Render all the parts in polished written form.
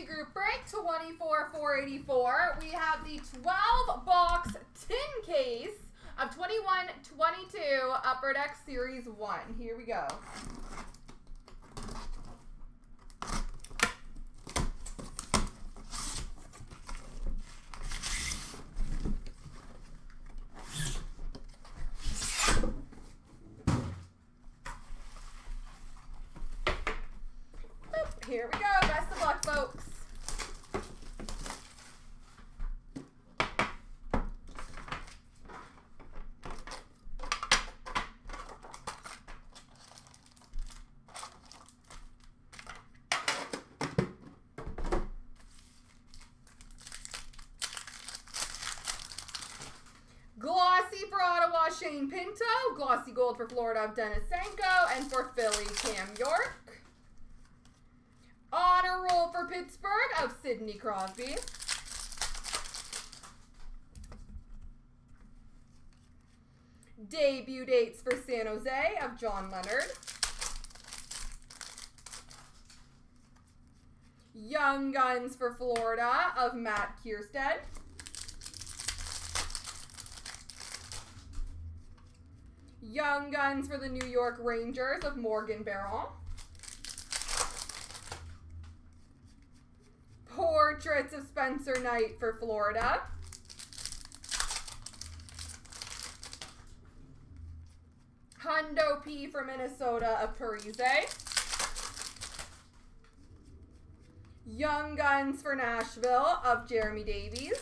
group break, 24,484. We have the 12-box tin case of 21-22 Upper Deck Series 1. Here we go. Here we go. Best of luck, folks. Glossy for Ottawa, Shane Pinto. Glossy gold for Florida of Denisenko. And for Philly, Cam York. Honor roll for Pittsburgh of Sidney Crosby. Debut dates for San Jose of John Leonard. Young Guns for Florida of Matt Kierstead. Young Guns for the New York Rangers of Morgan Barron. Portraits of Spencer Knight for Florida. Hundo P for Minnesota of Parise. Young Guns for Nashville of Jeremy Davies.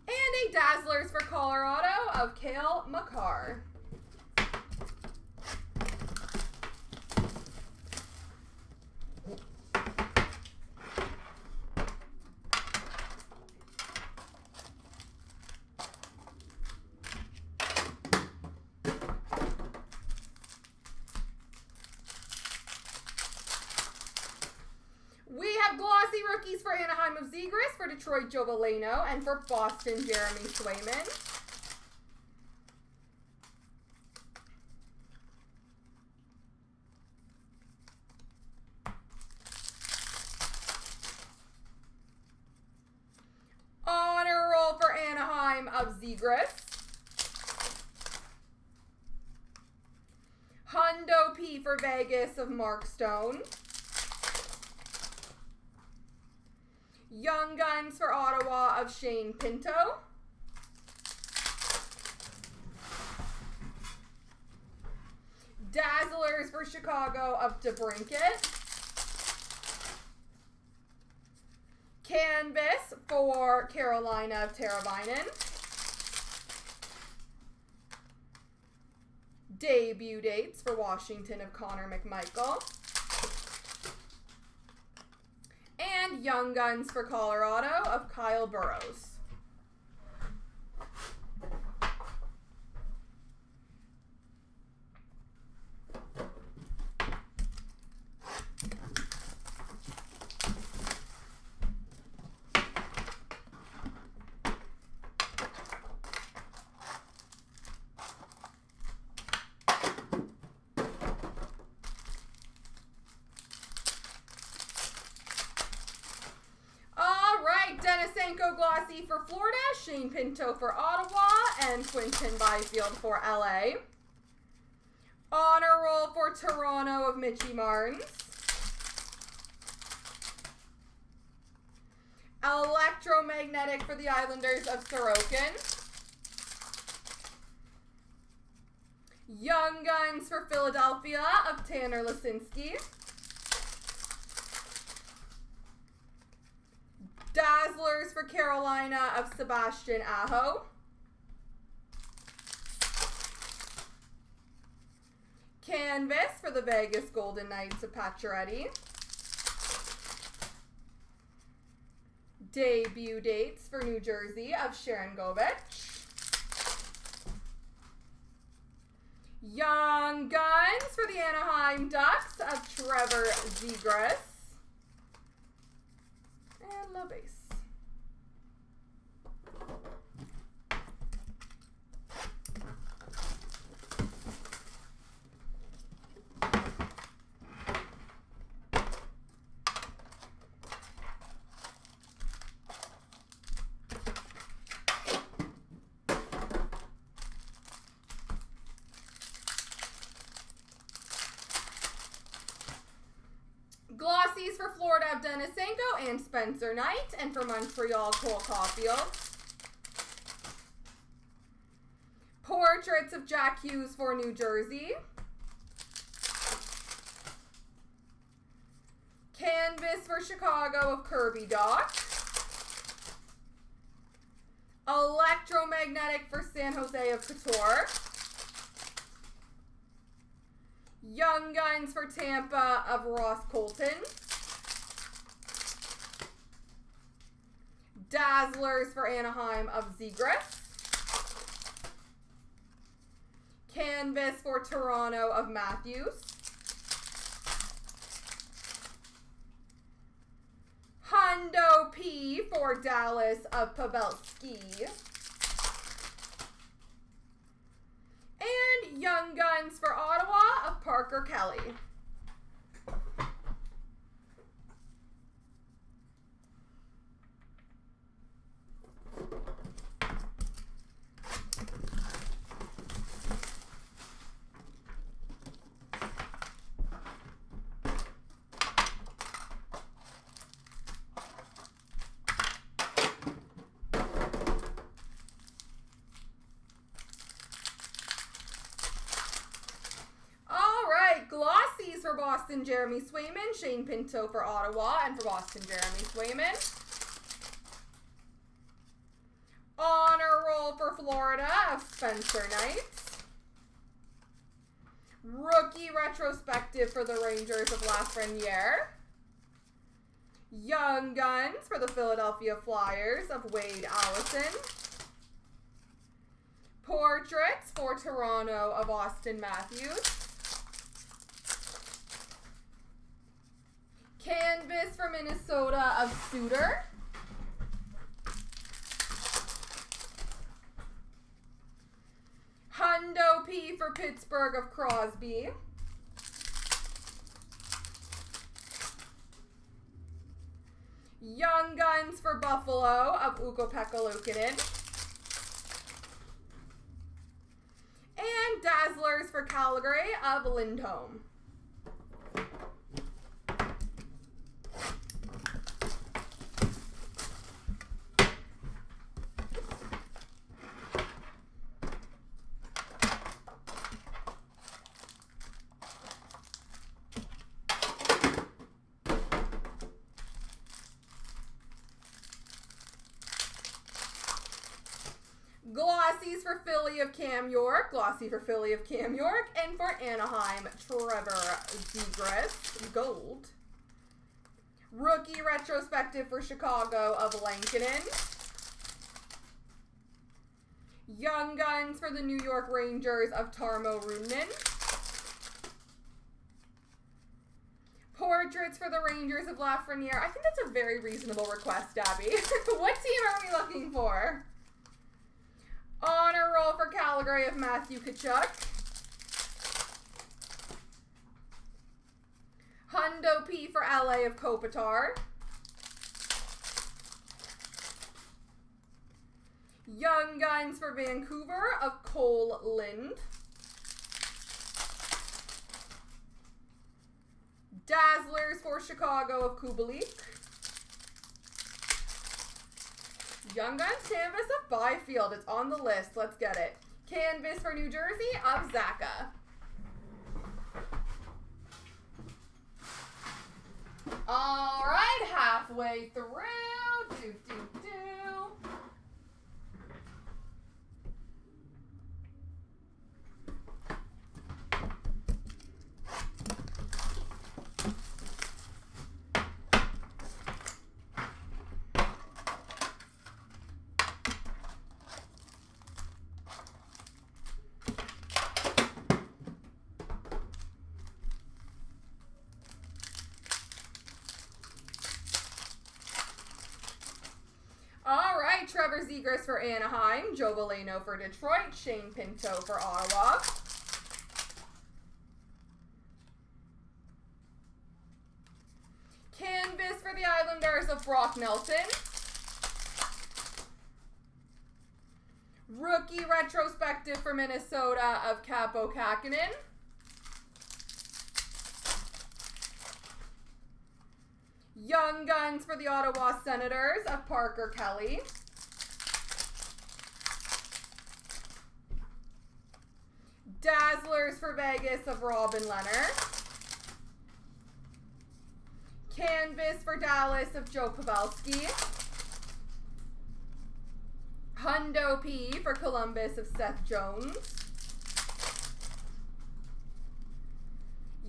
And a Dazzlers for Colorado of Cale Makar. We have glossy rookies for Anaheim of Zegras, for Detroit, Joe Valeno, and for Boston, Jeremy Swayman. Honor roll for Anaheim of Zegras. Hundo P for Vegas of Mark Stone. Young Guns for Ottawa of Shane Pinto. Dazzlers for Chicago of DeBrincat. Canvas for Carolina of Teravainen. Debut dates for Washington of Connor McMichael. And Young Guns for Colorado of Kyle Burrows. Denisenko glossy for Florida, Shane Pinto for Ottawa, and Quinton Byfield for LA. Honor roll for Toronto of Mitchie Marnes. Electromagnetic for the Islanders of Sorokin. Young Guns for Philadelphia of Tanner Lasinski. Dazzlers for Carolina of Sebastian Aho. Canvas for the Vegas Golden Knights of Pacioretty. Debut dates for New Jersey of Sharon Govich. Young Guns for the Anaheim Ducks of Trevor Zegras. And La Base. Glossies for Florida of Denisenko and Spencer Knight. And for Montreal, Cole Caulfield. Portraits of Jack Hughes for New Jersey. Canvas for Chicago of Kirby Doc. Electromagnetic for San Jose of Couture. Young Guns for Tampa of Ross Colton. Dazzlers for Anaheim of Zegras. Canvas for Toronto of Matthews. Hundo P for Dallas of Pavelski. And Young Guns for Ottawa of Parker Kelly. Glossies for Boston, Jeremy Swayman. Shane Pinto for Ottawa, and for Boston, Jeremy Swayman. Honor Roll for Florida of Spencer Knight. Rookie Retrospective for the Rangers of Lafreniere. Young Guns for the Philadelphia Flyers of Wade Allison. Portraits for Toronto of Austin Matthews. Canvas for Minnesota of Suter. Hundo P for Pittsburgh of Crosby. Young Guns for Buffalo of Ukko-Pekka Luukkonen. And Dazzlers for Calgary of Lindholm. Glossies for Philly of Cam York. Glossy for Philly of Cam York. And for Anaheim, Trevor Zegras. Gold. Rookie Retrospective for Chicago of Lankinen. Young Guns for the New York Rangers of Tarmo Ruunen. Portraits for the Rangers of Lafreniere. I think that's a very reasonable request, Abby. What team are we looking for? Honor Roll for Calgary of Matthew Tkachuk. Hundo P for LA of Kopitar. Young Guns for Vancouver of Cole Lind. Dazzlers for Chicago of Kubalik. Young Guns Canvas of Byfield. It's on the list. Let's get it. Canvas for New Jersey of Zaka. All right, halfway through. All right, Trevor Zegras for Anaheim, Joe Veleno for Detroit, Shane Pinto for Ottawa. Canvas for the Islanders of Brock Nelson. Rookie Retrospective for Minnesota of Capo Kakinen. Young Guns for the Ottawa Senators of Parker Kelly. Dazzlers for Vegas of Robin Leonard. Canvas for Dallas of Joe Pavelski. Hundo P for Columbus of Seth Jones.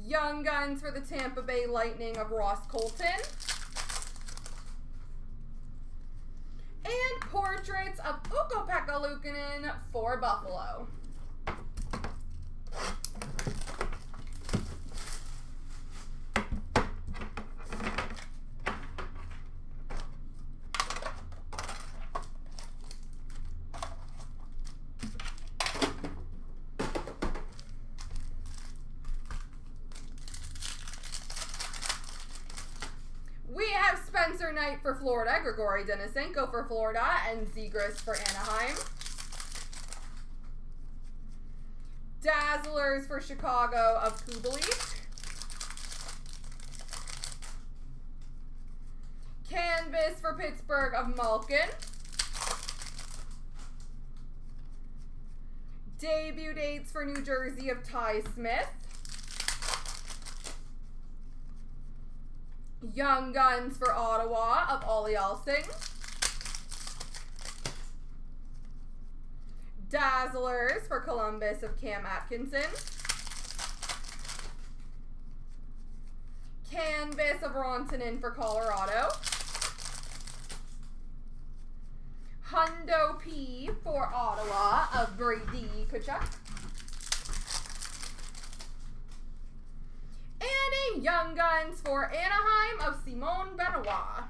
Young Guns for the Tampa Bay Lightning of Ross Colton. And Portraits of Ukko-Pekka Luukkonen for Buffalo. We have Spencer Knight for Florida, Grigory Denisenko for Florida, and Zegras for Anaheim. Dazzlers for Chicago of Kubalik. Canvas for Pittsburgh of Malkin. Debut dates for New Jersey of Ty Smith. Young Guns for Ottawa of Ollie Alsing. Dazzlers for Columbus of Cam Atkinson. Canvas of Rantanen for Colorado. Hundo P for Ottawa of Brady Tkachuk. And a Young Guns for Anaheim of Simone Benoit.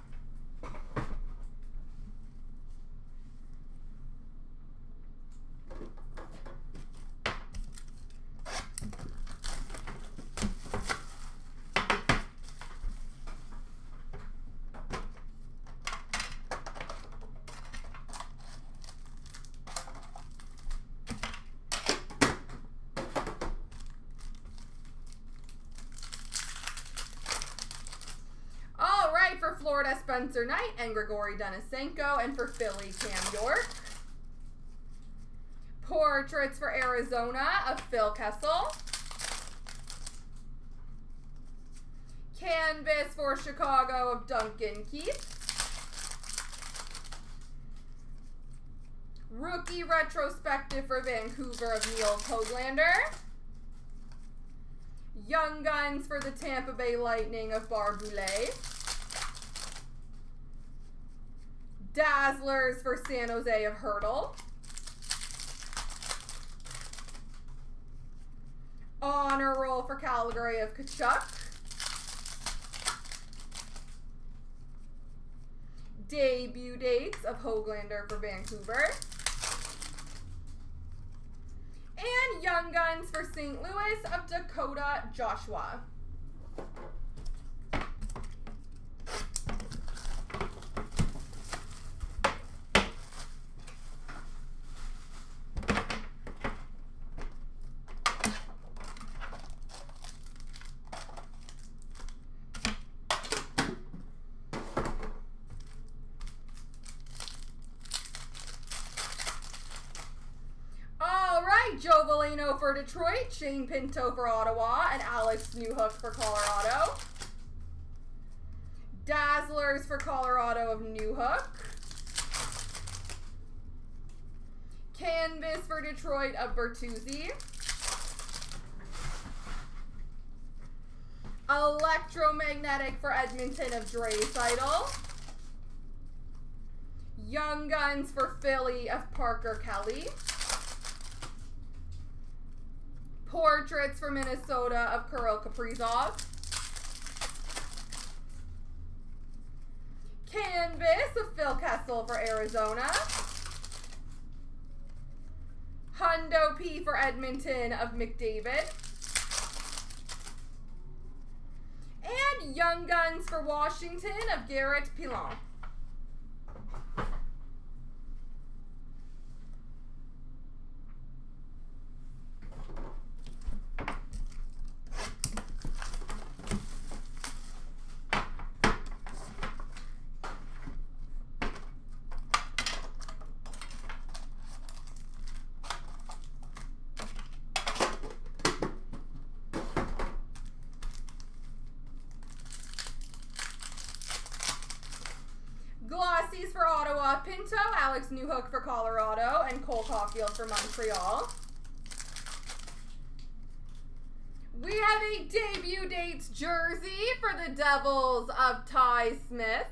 For Florida, Spencer Knight and Grigory Denisenko, and for Philly, Cam York. Portraits for Arizona of Phil Kessel. Canvas for Chicago of Duncan Keith. Rookie retrospective for Vancouver of Neil Hoglander. Young Guns for the Tampa Bay Lightning of Barboulay. Dazzlers for San Jose of Hurdle. Honor Roll for Calgary of Tkachuk. Debut dates of Hoglander for Vancouver. And Young Guns for St. Louis of Dakota Joshua. Joe Veleno for Detroit, Shane Pinto for Ottawa, and Alex Newhook for Colorado. Dazzlers for Colorado of Newhook. Canvas for Detroit of Bertuzzi. Electromagnetic for Edmonton of Draisaitl. Young Guns for Philly of Parker Kelly. Portraits for Minnesota of Kirill Kaprizov. Canvas of Phil Kessel for Arizona. Hundo P for Edmonton of McDavid. And Young Guns for Washington of Garrett Pilon. Glossies for Ottawa, Pinto, Alex Newhook for Colorado, and Cole Caulfield for Montreal. We have a debut dates jersey for the Devils of Ty Smith.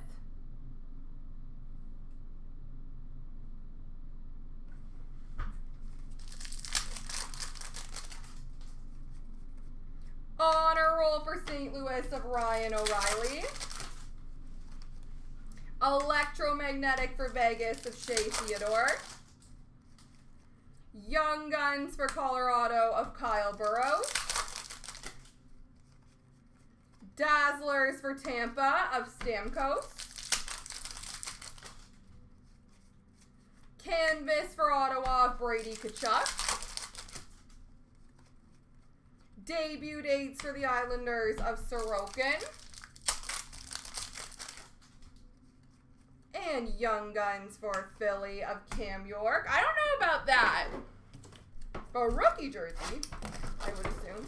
Honor roll for St. Louis of Ryan O'Reilly. Electromagnetic for Vegas of Shea Theodore. Young Guns for Colorado of Kyle Burrows. Dazzlers for Tampa of Stamkos. Canvas for Ottawa of Brady Tkachuk. Debut dates for the Islanders of Sorokin. And Young Guns for Philly of Cam York. I don't know about that. But a rookie jersey, I would assume.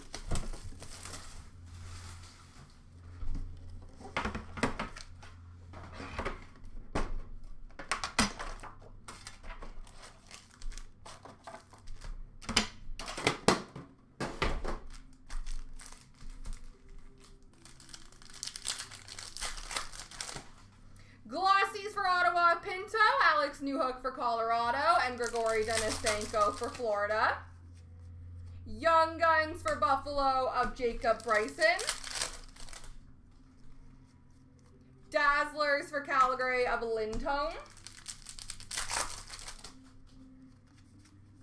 Glossies for Ottawa, Pinto, Alex Newhook for Colorado, and Grigory Denisenko for Florida. Young Guns for Buffalo of Jacob Bryson. Dazzlers for Calgary of Lindholm.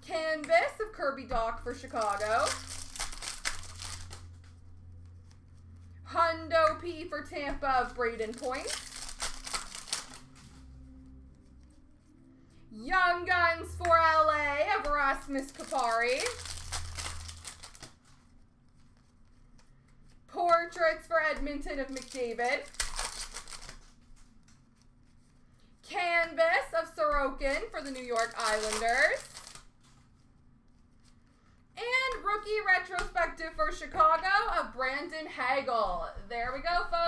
Canvas of Kirby Dach for Chicago. Hundo P for Tampa of Braden Point. Young Guns for LA of Rasmus Kupari. Portraits for Edmonton of McDavid. Canvas of Sorokin for the New York Islanders. And rookie retrospective for Chicago of Brandon Hagel. There we go, folks.